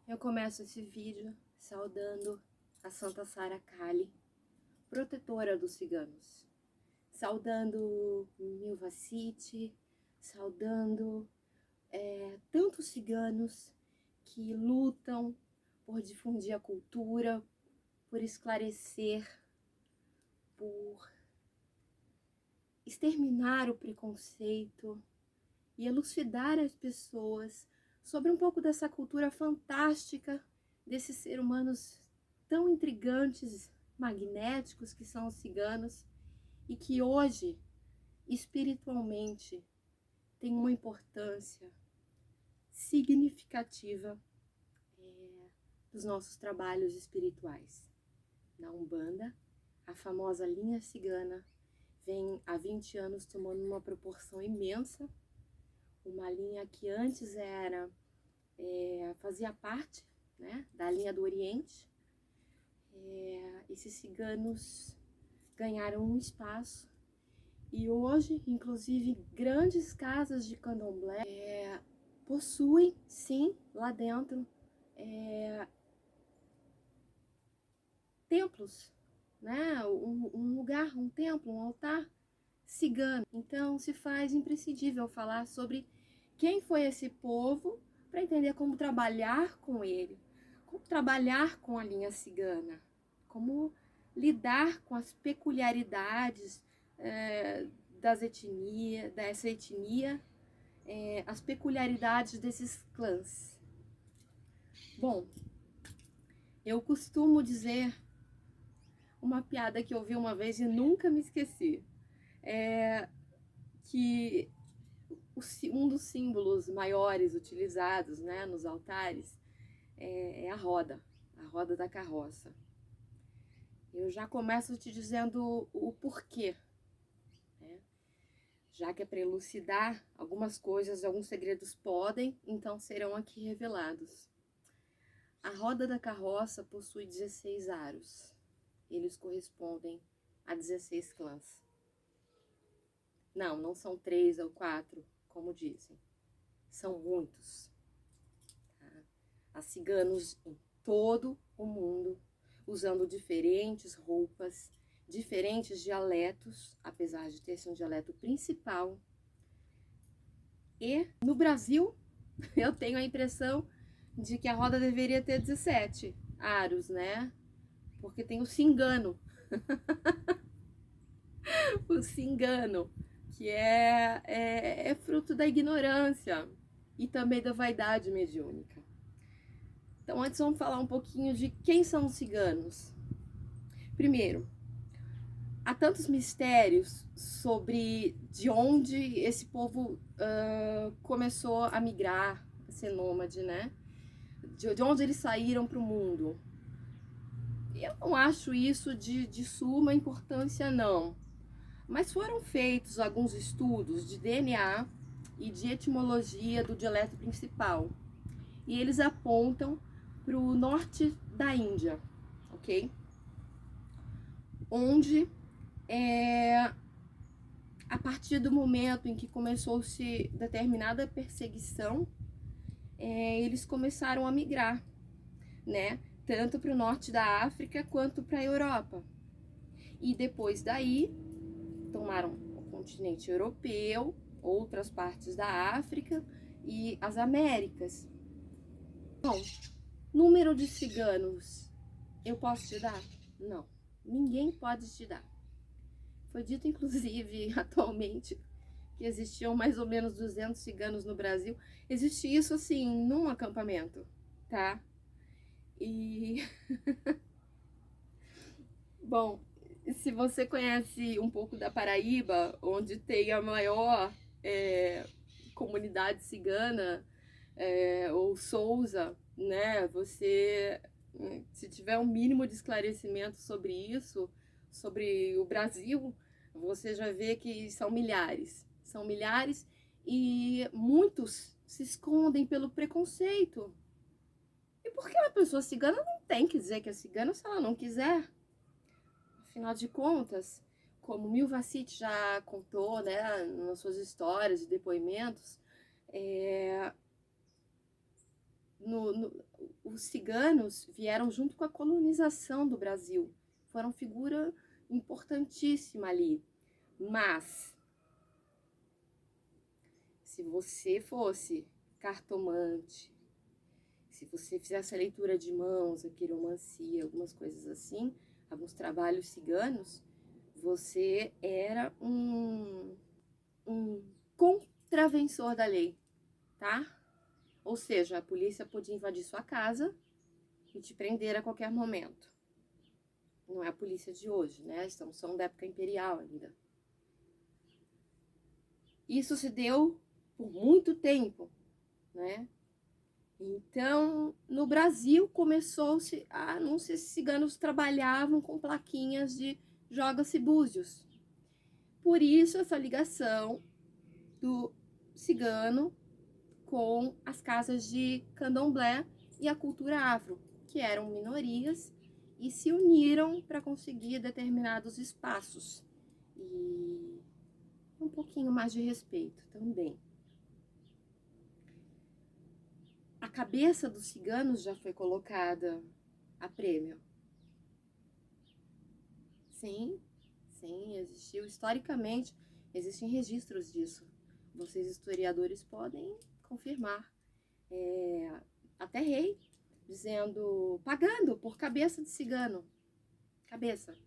Eu começo esse vídeo saudando a Santa Sara Kali, protetora dos ciganos. Saudando Milva City, saudando tantos ciganos que lutam por difundir a cultura, por esclarecer, por exterminar o preconceito e elucidar as pessoas sobre um pouco dessa cultura fantástica, desses seres humanos tão intrigantes, magnéticos que são os ciganos, e que hoje, espiritualmente, tem uma importância significativa dos nossos trabalhos espirituais. Na Umbanda, a famosa linha cigana vem há 20 anos tomando uma proporção imensa, uma linha que antes fazia parte, né, da linha do Oriente. Esses ciganos ganharam um espaço e hoje, inclusive, grandes casas de candomblé possuem, sim, lá dentro, templos, né, um lugar, um templo, um altar cigano. Então se faz imprescindível falar sobre quem foi esse povo para entender como trabalhar com ele, como trabalhar com a linha cigana, como lidar com as peculiaridades dessa etnia, as peculiaridades desses clãs. Bom, eu costumo dizer uma piada que eu ouvi uma vez e nunca me esqueci, que um dos símbolos maiores utilizados, né, nos altares é a roda da carroça. Eu já começo te dizendo o porquê, né? Já que é para elucidar algumas coisas, alguns segredos podem, então serão aqui revelados. A roda da carroça possui 16 aros. Eles correspondem a 16 clãs. Não são 3 ou 4, como dizem. São muitos. Tá? Há ciganos em todo o mundo, usando diferentes roupas, diferentes dialetos, apesar de ter sido um dialeto principal. E no Brasil, eu tenho a impressão de que a roda deveria ter 17 aros, né? Porque tem o cigano. O cigano, que é fruto da ignorância e também da vaidade mediúnica. Então, antes vamos falar um pouquinho de quem são os ciganos. Primeiro, há tantos mistérios sobre de onde esse povo começou a migrar, a ser nômade, né? De onde eles saíram para o mundo. Eu não acho isso de suma importância, não. Mas foram feitos alguns estudos de DNA e de etimologia do dialeto principal. E eles apontam para o norte da Índia, ok? Onde, a partir do momento em que começou-se determinada perseguição, eles começaram a migrar, né? Tanto para o norte da África quanto para a Europa. E depois daí, tomaram o continente europeu, outras partes da África e as Américas. Bom, número de ciganos, eu posso te dar? Não, ninguém pode te dar. Foi dito, inclusive, atualmente, que existiam mais ou menos 200 ciganos no Brasil. Existe isso, assim, num acampamento, tá? E... Bom, se você conhece um pouco da Paraíba, onde tem a maior comunidade cigana, ou Souza, né? Você, se tiver um mínimo de esclarecimento sobre isso, sobre o Brasil, você já vê que são milhares. São milhares e muitos se escondem pelo preconceito. E por que uma pessoa cigana não tem que dizer que é cigana se ela não quiser? Afinal de contas, como Milva City já contou, né, nas suas histórias e depoimentos, os ciganos vieram junto com a colonização do Brasil. Foram figura importantíssima ali. Mas, se você fosse cartomante, se você fizesse a leitura de mãos, a quiromancia, algumas coisas assim, alguns trabalhos ciganos, você era um contraventor da lei, tá? Ou seja, a polícia podia invadir sua casa e te prender a qualquer momento. Não é a polícia de hoje, né? Estamos da época imperial ainda. Isso se deu por muito tempo, né? Então, no Brasil, começou-se a anunciar se ciganos trabalhavam com plaquinhas de joga-se búzios. Por isso, essa ligação do cigano com as casas de candomblé e a cultura afro, que eram minorias e se uniram para conseguir determinados espaços. E um pouquinho mais de respeito também. A cabeça dos ciganos já foi colocada a prêmio. Sim, existiu. Historicamente, existem registros disso. Vocês, historiadores, podem confirmar. Até rei, dizendo, pagando por cabeça de cigano. Cabeça.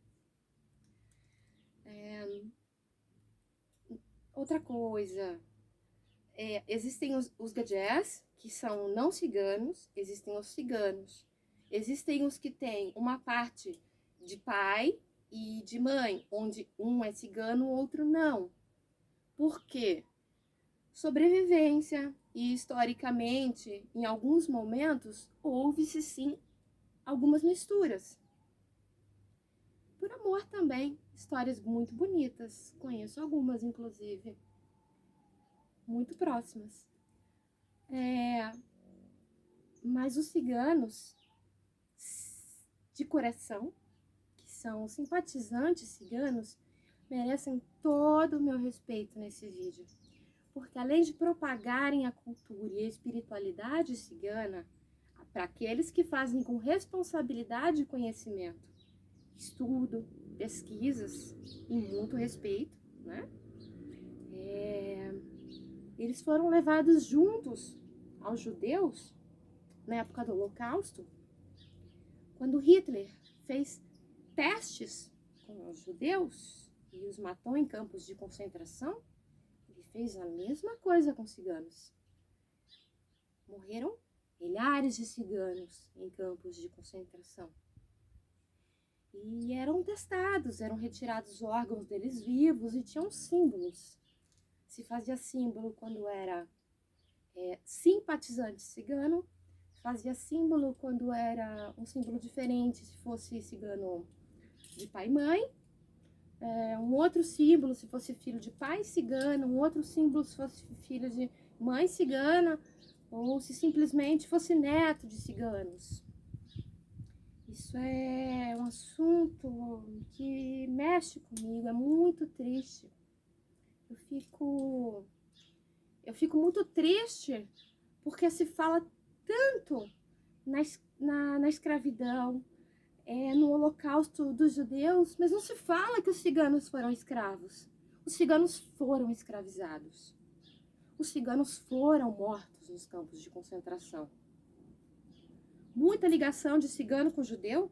Outra coisa, existem os gajés, que são não ciganos, existem os ciganos. Existem os que têm uma parte de pai e de mãe, onde um é cigano, o outro não. Por quê? Sobrevivência, e historicamente, em alguns momentos, houve-se sim algumas misturas. Por amor também, histórias muito bonitas, conheço algumas inclusive, muito próximas. Mas os ciganos de coração, que são simpatizantes ciganos, merecem todo o meu respeito nesse vídeo. Porque além de propagarem a cultura e a espiritualidade cigana, para aqueles que fazem com responsabilidade e conhecimento, estudo, pesquisas e muito respeito, né? Eles foram levados juntos aos judeus na época do Holocausto, quando Hitler fez testes com os judeus e os matou em campos de concentração. Ele fez a mesma coisa com ciganos. Morreram milhares de ciganos em campos de concentração. E eram testados, eram retirados órgãos deles vivos e tinham símbolos. Se fazia símbolo quando era simpatizante cigano, fazia símbolo quando era um símbolo diferente, se fosse cigano de pai e mãe, um outro símbolo se fosse filho de pai cigano, um outro símbolo se fosse filho de mãe cigana, ou se simplesmente fosse neto de ciganos. Isso é um assunto que mexe comigo, é muito triste. Eu fico muito triste porque se fala tanto na escravidão, no holocausto dos judeus, mas não se fala que os ciganos foram escravos. Os ciganos foram escravizados. Os ciganos foram mortos nos campos de concentração. Muita ligação de cigano com judeu?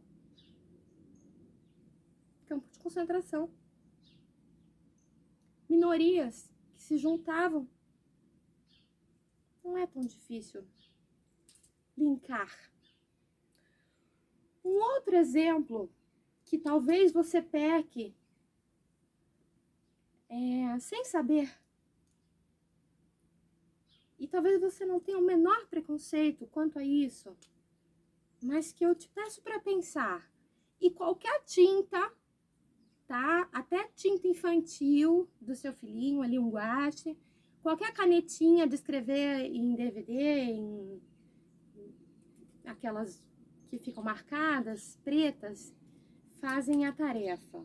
Campo de concentração. Minorias que se juntavam. Não é tão difícil linkar. Um outro exemplo que talvez você peque sem saber. E talvez você não tenha o menor preconceito quanto a isso, mas que eu te peço para pensar. E qualquer tinta, tá? Até tinta infantil do seu filhinho, ali um guache, qualquer canetinha de escrever em DVD, aquelas que ficam marcadas, pretas, fazem a tarefa.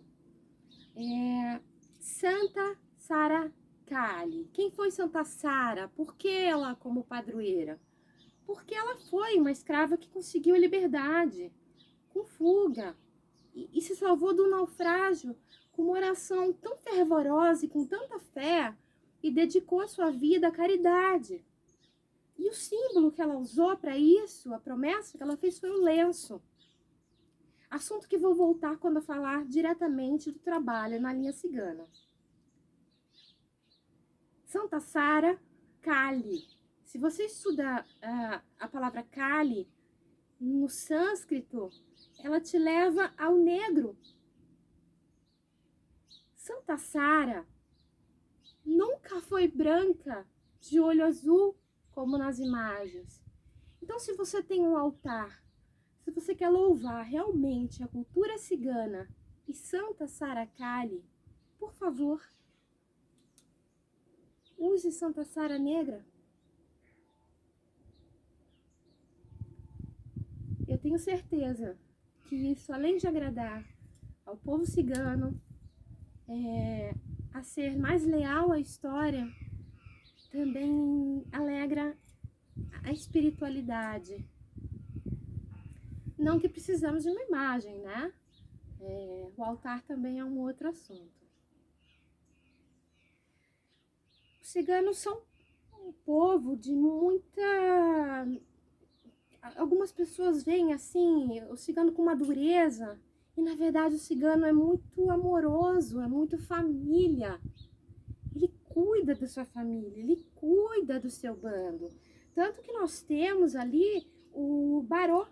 Santa Sara Kali. Quem foi Santa Sara? Por que ela como padroeira? porque ela foi uma escrava que conseguiu a liberdade, com fuga, e se salvou do naufrágio com uma oração tão fervorosa e com tanta fé, e dedicou a sua vida à caridade. E o símbolo que ela usou para isso, a promessa que ela fez, foi o lenço. Assunto que vou voltar quando eu falar diretamente do trabalho na linha cigana. Santa Sara Kali. Se você estuda a palavra Kali no sânscrito, ela te leva ao negro. Santa Sara nunca foi branca, de olho azul, como nas imagens. Então, se você tem um altar, se você quer louvar realmente a cultura cigana e Santa Sara Kali, por favor, use Santa Sara negra. Eu tenho certeza que isso, além de agradar ao povo cigano, a ser mais leal à história, também alegra a espiritualidade. Não que precisamos de uma imagem, né? O altar também é um outro assunto. Os ciganos são um povo de muita... Algumas pessoas veem assim, o cigano com uma dureza, e na verdade o cigano é muito amoroso, é muito família. Ele cuida da sua família, ele cuida do seu bando. Tanto que nós temos ali o barô,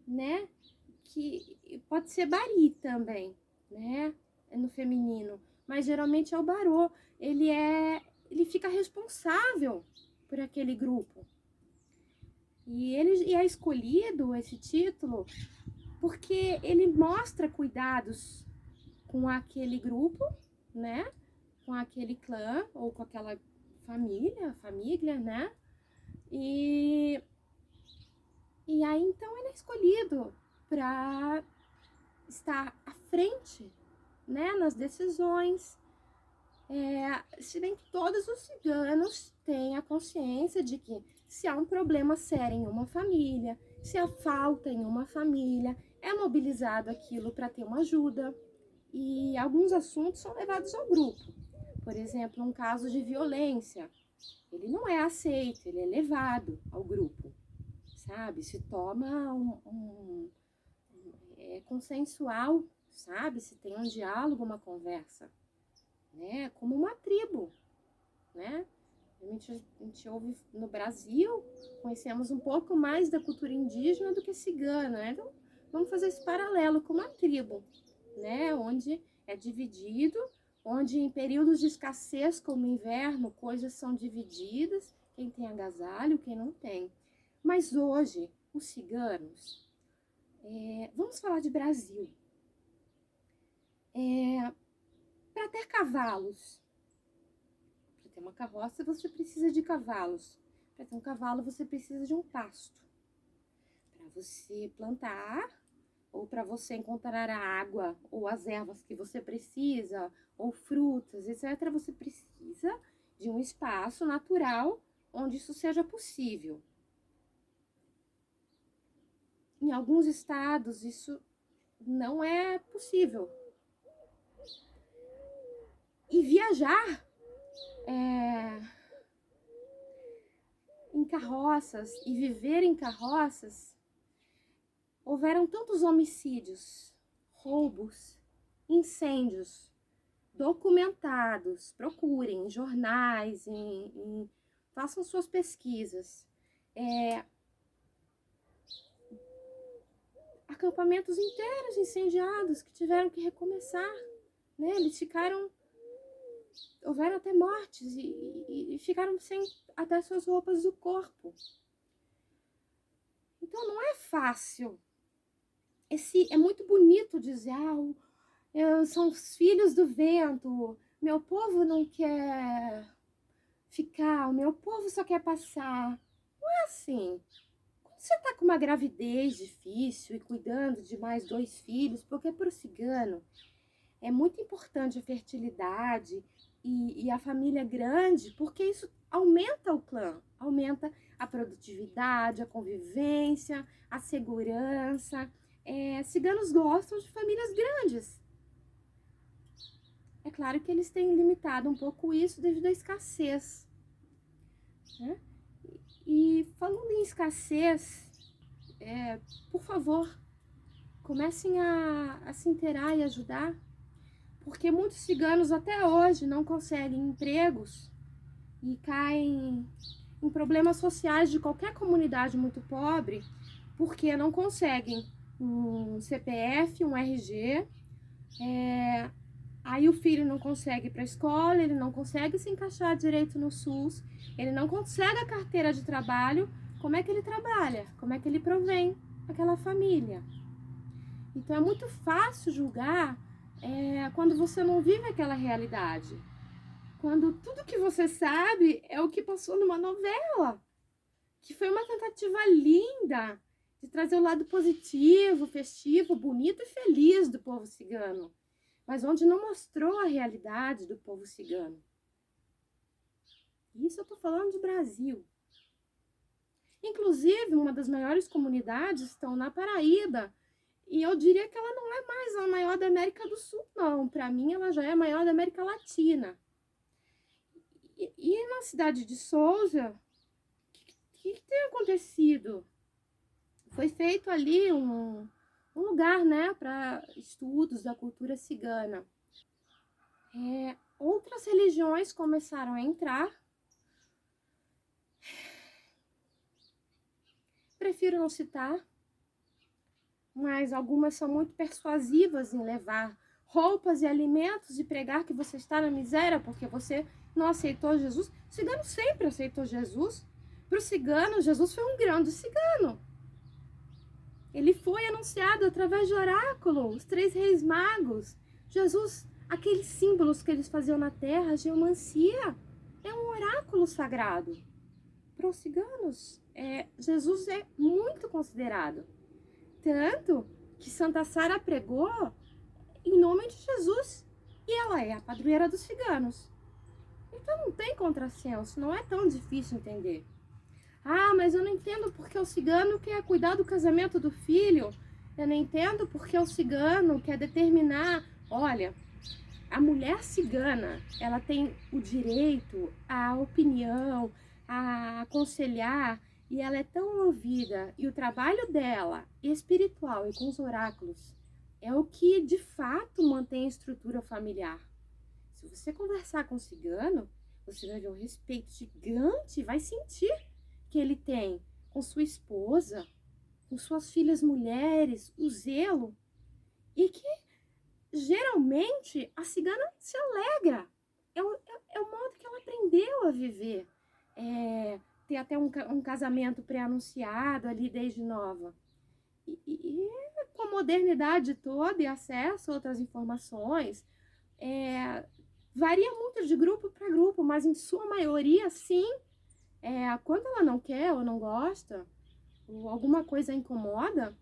né? Que pode ser bari também, né? No feminino, mas geralmente é o barô. Ele fica responsável por aquele grupo. E ele é escolhido esse título porque ele mostra cuidados com aquele grupo, né? Com aquele clã ou com aquela família, né? E aí então ele é escolhido para estar à frente, né? Nas decisões. Se bem que todos os ciganos têm a consciência de que se há um problema sério em uma família, se há falta em uma família, é mobilizado aquilo para ter uma ajuda. E alguns assuntos são levados ao grupo. Por exemplo, um caso de violência, ele não é aceito, ele é levado ao grupo, sabe? Se toma é consensual, sabe? Se tem um diálogo, uma conversa, né? Como uma tribo, né? A gente ouve no Brasil, conhecemos um pouco mais da cultura indígena do que cigana, né? Então, vamos fazer esse paralelo com uma tribo, né? Onde é dividido, onde em períodos de escassez, como inverno, coisas são divididas, quem tem agasalho, quem não tem. Mas hoje, os ciganos, vamos falar de Brasil. Para ter cavalos, para ter uma carroça, você precisa de cavalos. Para ter um cavalo, você precisa de um pasto. Para você plantar, ou para você encontrar a água, ou as ervas que você precisa, ou frutas, etc., você precisa de um espaço natural onde isso seja possível. Em alguns estados, isso não é possível. E viajar em carroças e viver em carroças, houveram tantos homicídios, roubos, incêndios documentados. Procurem em jornais, façam suas pesquisas. Acampamentos inteiros incendiados que tiveram que recomeçar, né? Eles ficaram... Houveram até mortes e ficaram sem até suas roupas do corpo. Então não é fácil. É muito bonito dizer, são os filhos do vento, meu povo não quer ficar, o meu povo só quer passar. Não é assim. Quando você está com uma gravidez difícil e cuidando de mais 2 filhos, porque para o cigano é muito importante a fertilidade e a família grande, porque isso aumenta o clã, aumenta a produtividade, a convivência, a segurança. Ciganos gostam de famílias grandes. É claro que eles têm limitado um pouco isso devido à escassez, né? E falando em escassez, por favor, comecem a se inteirar e ajudar, porque muitos ciganos até hoje não conseguem empregos e caem em problemas sociais de qualquer comunidade muito pobre, porque não conseguem um CPF, um RG, aí o filho não consegue ir para a escola, ele não consegue se encaixar direito no SUS, ele não consegue a carteira de trabalho. Como é que ele trabalha? Como é que ele provém aquela família? Então é muito fácil julgar quando você não vive aquela realidade. Quando tudo que você sabe é o que passou numa novela, que foi uma tentativa linda de trazer o lado positivo, festivo, bonito e feliz do povo cigano, mas onde não mostrou a realidade do povo cigano. Isso eu tô falando de Brasil. Inclusive, uma das maiores comunidades estão na Paraíba, e eu diria que ela não é mais a maior da América do Sul, não. Para mim, ela já é a maior da América Latina. E na cidade de Souza, o que tem acontecido? Foi feito ali um lugar, né, para estudos da cultura cigana. Outras religiões começaram a entrar. Prefiro não citar, mas algumas são muito persuasivas em levar roupas e alimentos e pregar que você está na miséria porque você não aceitou Jesus. O cigano sempre aceitou Jesus. Para o cigano, Jesus foi um grande cigano. Ele foi anunciado através de oráculo, os 3 reis magos. Jesus, aqueles símbolos que eles faziam na terra, geomancia, é um oráculo sagrado. Para os ciganos, Jesus é muito considerado. Tanto que Santa Sara pregou em nome de Jesus. E ela é a padroeira dos ciganos. Então não tem contrassenso, não é tão difícil entender. Ah, mas eu não entendo porque o cigano quer cuidar do casamento do filho. Eu não entendo porque o cigano quer determinar. Olha, a mulher cigana, ela tem o direito à opinião, a aconselhar, e ela é tão ouvida. E o trabalho dela, espiritual e com os oráculos, é o que de fato mantém a estrutura familiar. Se você conversar com o cigano, você vai ver um respeito gigante, vai sentir que ele tem com sua esposa, com suas filhas mulheres, o zelo, e que geralmente a cigana se alegra. É o modo que ela aprendeu a viver. Ter até um casamento pré-anunciado ali desde nova. E com a modernidade toda e acesso a outras informações, varia muito de grupo para grupo, mas em sua maioria, sim, quando ela não quer ou não gosta, ou alguma coisa incomoda,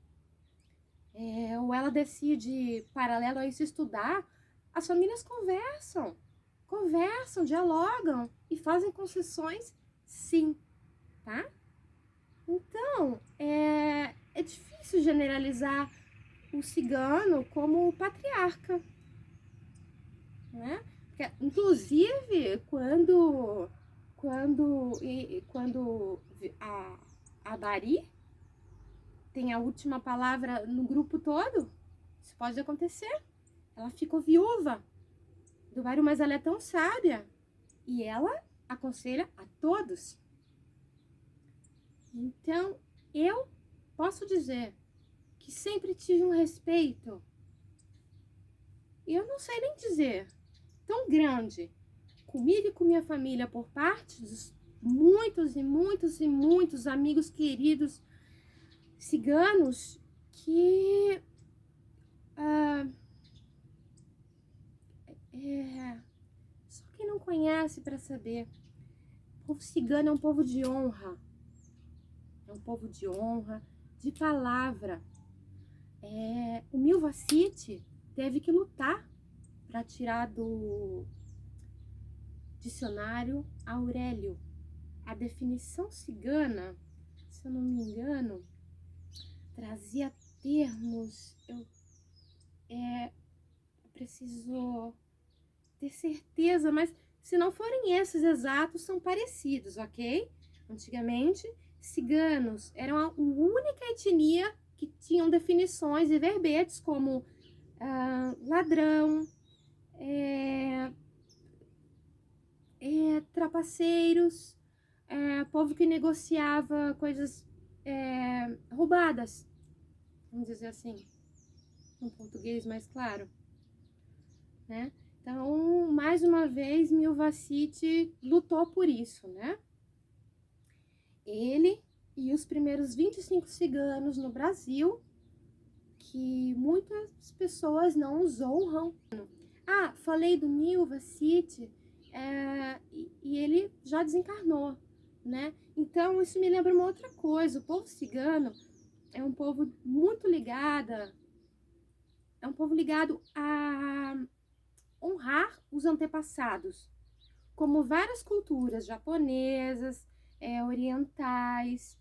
ou ela decide, paralelo a isso, estudar, as famílias conversam, dialogam e fazem concessões, sim, tá? Então, é difícil generalizar o cigano como o patriarca, né? Porque, inclusive, quando a Bari tem a última palavra no grupo todo, isso pode acontecer. Ela ficou viúva do Bari, mas ela é tão sábia e ela aconselha a todos. Então, eu posso dizer que sempre tive um respeito, e eu não sei nem dizer, tão grande, comigo e com minha família, por parte dos muitos e muitos e muitos amigos queridos ciganos, que só quem não conhece para saber. O povo cigano é um povo de honra. É um povo de honra, de palavra. O Milva City teve que lutar para tirar do dicionário Aurélio. a definição cigana, se eu não me engano, trazia termos, eu preciso ter certeza, mas se não forem esses exatos, são parecidos, ok? Antigamente, ciganos eram a única etnia que tinham definições e verbetes como ladrão, trapaceiros, povo que negociava coisas roubadas, vamos dizer assim, em português mais claro, né? Então, mais uma vez, Milvacite lutou por isso, né? Ele e os primeiros 25 ciganos no Brasil, que muitas pessoas não os honram. Ah, falei do Milvacite, e ele já desencarnou, né? Então, isso me lembra uma outra coisa. O povo cigano é um povo muito ligado, a honrar os antepassados, como várias culturas japonesas, orientais.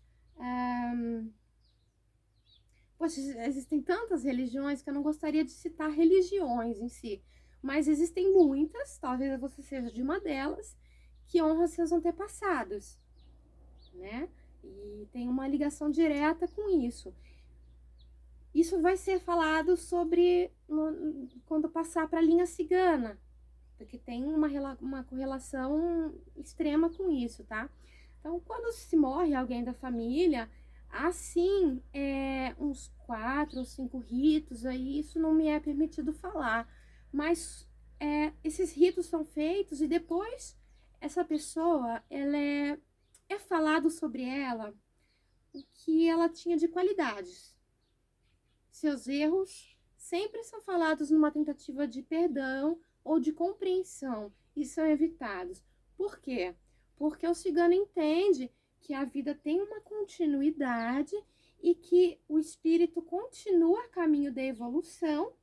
Poxa, existem tantas religiões que eu não gostaria de citar religiões em si, mas existem muitas, talvez você seja de uma delas, que honra seus antepassados, né? E tem uma ligação direta com isso. Isso vai ser falado sobre quando passar para a linha cigana, porque tem uma correlação extrema com isso, tá? Então, quando se morre alguém da família, assim, uns 4 ou 5 ritos, aí isso não me é permitido falar, mas esses ritos são feitos e depois essa pessoa, ela é falado sobre ela o que ela tinha de qualidades. Seus erros sempre são falados numa tentativa de perdão ou de compreensão e são evitados. Por quê? Porque o cigano entende que a vida tem uma continuidade e que o espírito continua a caminho da evolução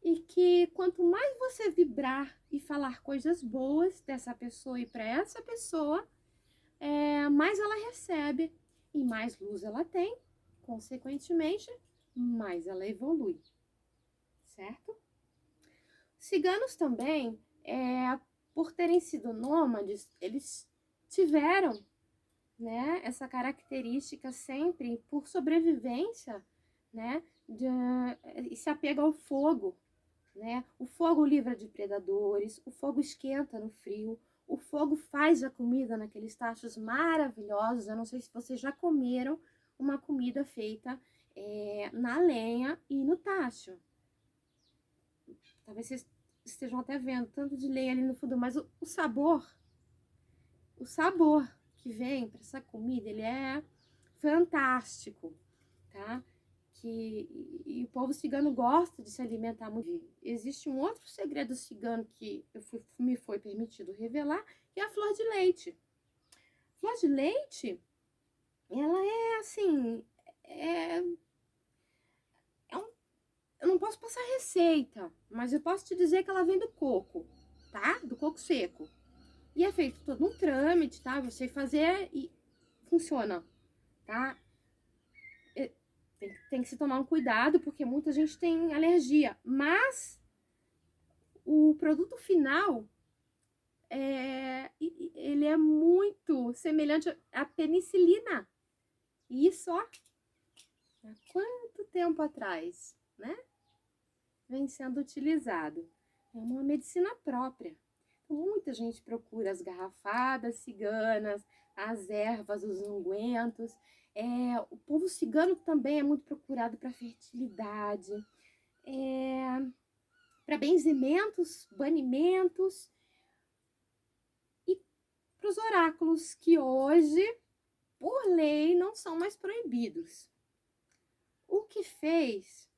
e que quanto mais você vibrar e falar coisas boas dessa pessoa e para essa pessoa, mais ela recebe e mais luz ela tem, consequentemente, mais ela evolui, certo? Ciganos também, por terem sido nômades, eles tiveram, né, essa característica sempre por sobrevivência, né, se apega ao fogo, né? O fogo livra de predadores, o fogo esquenta no frio, o fogo faz a comida naqueles tachos maravilhosos. Eu não sei se vocês já comeram uma comida feita na lenha e no tacho. Talvez vocês estejam até vendo tanto de lenha ali no fundo, mas o sabor que vem para essa comida, ele é fantástico, tá? E o povo cigano gosta de se alimentar muito. Existe um outro segredo cigano que me foi permitido revelar, que é a flor de leite. Flor de leite, ela é assim, eu não posso passar receita, mas eu posso te dizer que ela vem do coco, tá? Do coco seco. E é feito todo um trâmite, tá? Eu sei fazer e funciona, tá? Tem que se tomar um cuidado, porque muita gente tem alergia. Mas o produto final, ele é muito semelhante à penicilina. E isso, ó, há quanto tempo atrás, né? Vem sendo utilizado. É uma medicina própria. Muita gente procura as garrafadas ciganas, as ervas, os ungüentos. O povo cigano também é muito procurado para fertilidade, para benzimentos, banimentos e para os oráculos, que hoje, por lei, não são mais proibidos. O que fez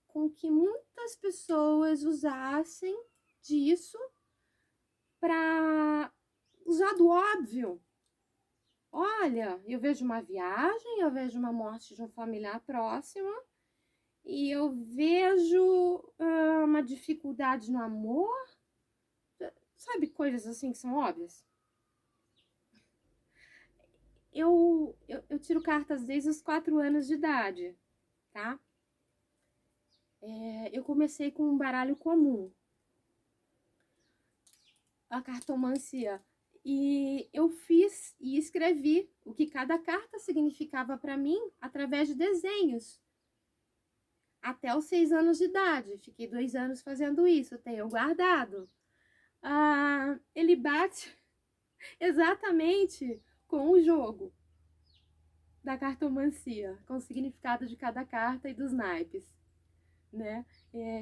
com que muitas pessoas usassem disso para usar do óbvio. Olha, eu vejo uma viagem, eu vejo uma morte de um familiar próximo e eu vejo uma dificuldade no amor, sabe, coisas assim que são óbvias. eu tiro cartas desde os 4 anos de idade, tá? Eu comecei com um baralho comum, a cartomancia. E eu fiz e escrevi o que cada carta significava para mim através de desenhos. Até os 6 anos de idade. Fiquei 2 anos fazendo isso, tenho guardado. Ele bate exatamente com o jogo da cartomancia, com o significado de cada carta e dos naipes, né?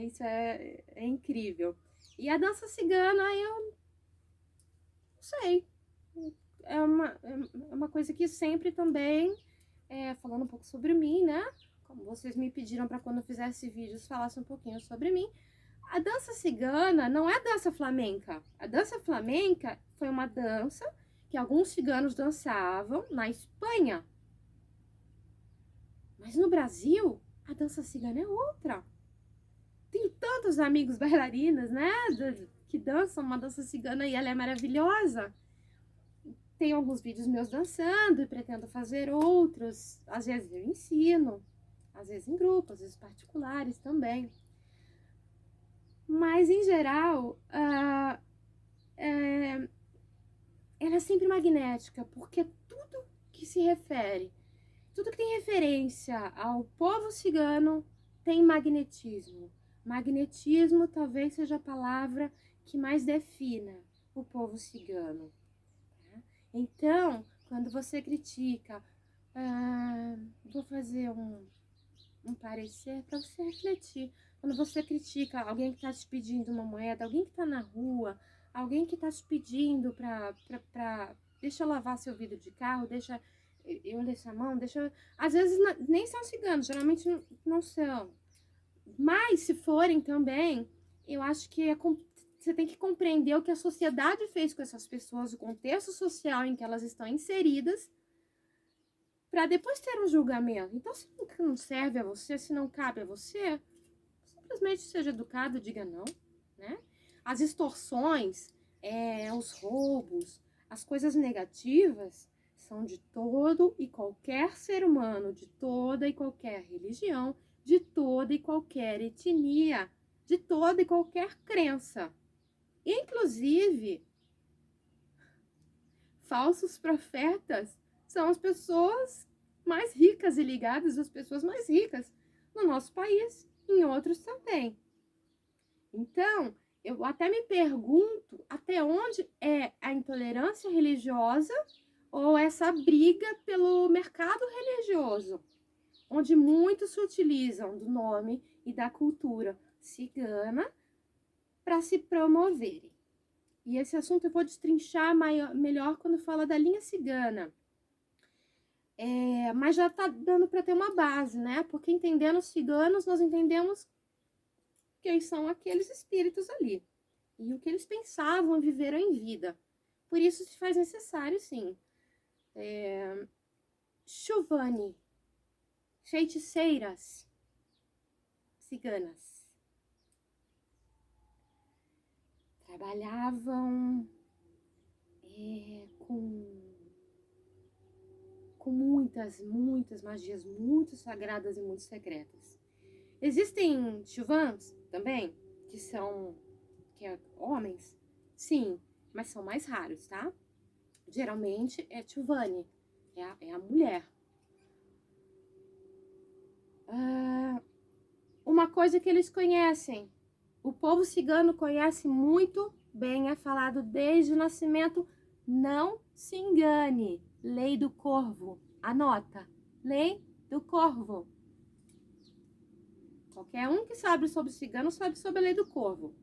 Isso é incrível. E a dança cigana, eu não sei, é uma coisa que sempre também, falando um pouco sobre mim, né? Como vocês me pediram para quando eu fizesse vídeos falasse um pouquinho sobre mim. A dança cigana não é dança flamenca. A dança flamenca foi uma dança que alguns ciganos dançavam na Espanha. Mas no Brasil, a dança cigana é outra. Tenho tantos amigos bailarinas, né, que dançam uma dança cigana e ela é maravilhosa. Tenho alguns vídeos meus dançando e pretendo fazer outros. Às vezes eu ensino, às vezes em grupo, às vezes particulares também. Mas, em geral, ela é sempre magnética, porque tudo que se refere, tudo que tem referência ao povo cigano tem magnetismo. Magnetismo talvez seja a palavra que mais defina o povo cigano. Tá? Então, quando você critica, vou fazer um parecer para você refletir. Quando você critica alguém que está te pedindo uma moeda, alguém que está na rua, alguém que está te pedindo deixa eu lavar seu vidro de carro, deixa eu ler sua mão, deixa. Às vezes nem são ciganos, geralmente não são. Mas se forem também, eu acho que você tem que compreender o que a sociedade fez com essas pessoas, o contexto social em que elas estão inseridas, para depois ter um julgamento. Então, se não serve a você, se não cabe a você, simplesmente seja educado, diga não, né? As extorsões, os roubos, as coisas negativas são de todo e qualquer ser humano, de toda e qualquer religião, de toda e qualquer etnia, de toda e qualquer crença. Inclusive, falsos profetas são as pessoas mais ricas e ligadas às pessoas mais ricas no nosso país, em outros também. Então, eu até me pergunto até onde é a intolerância religiosa ou essa briga pelo mercado religioso, onde muitos se utilizam do nome e da cultura cigana para se promoverem. E esse assunto eu vou destrinchar melhor quando fala da linha cigana. Mas já está dando para ter uma base, né? Porque entendendo os ciganos, nós entendemos quem são aqueles espíritos ali e o que eles pensavam e viveram em vida. Por isso se faz necessário, sim. Chuvani, feiticeiras ciganas, trabalhavam com muitas magias, muito sagradas e muito secretas. Existem chuvans também, que são homens, sim, mas são mais raros, tá? Geralmente é chuvani, é a mulher. Uma coisa que eles conhecem, o povo cigano conhece muito bem, é falado desde o nascimento, não se engane. Lei do corvo, anota, lei do corvo. Qualquer um que sabe sobre o cigano sabe sobre a lei do corvo.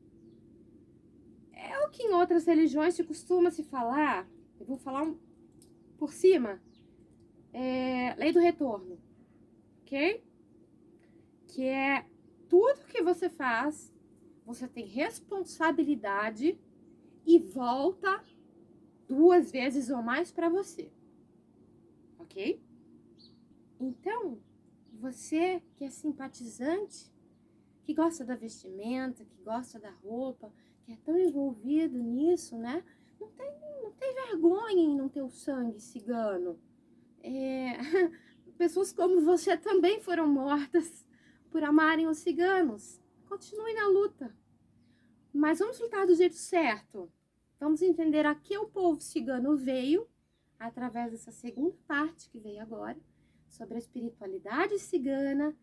É o que em outras religiões se costuma se falar, eu vou falar por cima, lei do retorno, ok? Que é tudo que você faz, você tem responsabilidade e volta 2 vezes ou mais para você, ok? Então, você que é simpatizante, que gosta da vestimenta, que gosta da roupa, que é tão envolvido nisso, né? Não tem vergonha em não ter o sangue cigano. Pessoas como você também foram mortas por amarem os ciganos. Continue na luta. Mas vamos lutar do jeito certo. Vamos entender a que o povo cigano veio, através dessa segunda parte que veio agora, sobre a espiritualidade cigana,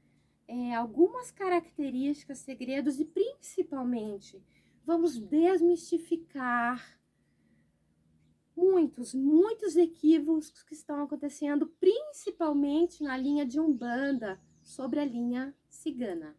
algumas características, segredos e, principalmente, vamos desmistificar muitos equívocos que estão acontecendo, principalmente na linha de Umbanda, sobre a linha cigana.